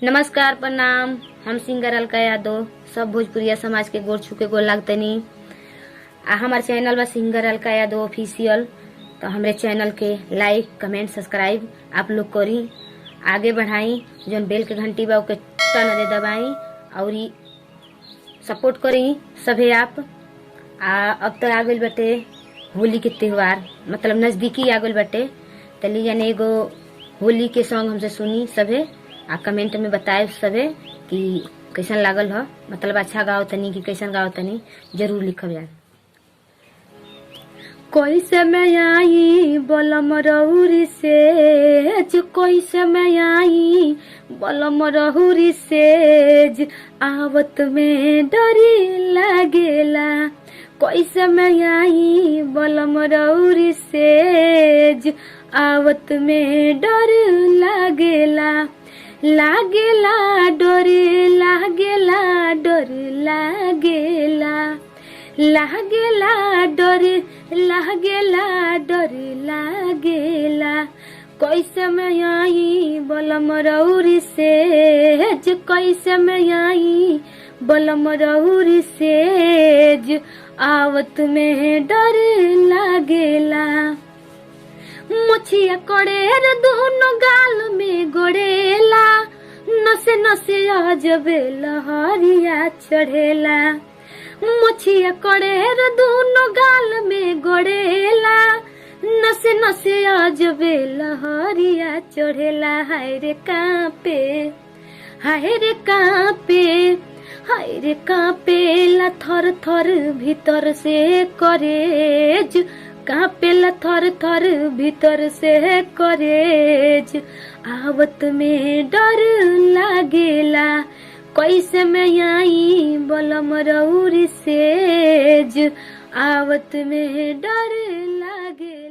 नमस्कार प्रणाम। हम सिंगर अलका यादव सब भोजपुरिया समाज के गोर छू के गोर लागतनी। हमार चैनल बा सिंगर अलका यादव ऑफिशियल। तो हमरे चैनल के लाइक कमेंट सब्सक्राइब आप लोग करी, आगे बढ़ाई। जोन बेल के घंटी बा ओके टन दे दबाई और सपोर्ट करी सभे आप। अब तो आ गइल बाटे होली के त्योहार, मतलब नजदीकी आ गइल बाटे। तली जाने एगो होली के सॉन्ग हमसे सुनी सभे, कमेंट में बताए सभे कि कैसन लागल ह, मतलब अच्छा गाओ तनी कि कैसन गाओ तनी, जरूर लिखब यार। कैसे मैं आई बलम रहुरी सेज, कैसे मैं आई बलम रहुरी सेज, आवत में डरी लागेला। कैसे मैं आई बलम रहुरी सेज, आवत में डर लागेला। लागेला डरे लागेला डर लागेला, लागेला डरे लागेला डर लागेला। कैसे मैं आई बलम रहुरी सेज, कैसे मैं आई बलम रहुरी सेज, आवत में डर लागेला। मुछिया कड़ेर दोनों गाल में गोड़ेला, नसे नसे आजबे लहरिया चढ़ेला। मुछिया कड़ेर दोनों गाल में गोड़ेला, नसे नसे आजबे लहरिया चढ़ेला। हाय रे कांपे, हाय रे कांपे, हाय रे कांपेला थर थर भीतर से करेज, कांपेला थर थर भीतर से करेज, आवत में डर लागेला। कैसे मैं आई बलम रहुरी सेज, आवत में डर लागे।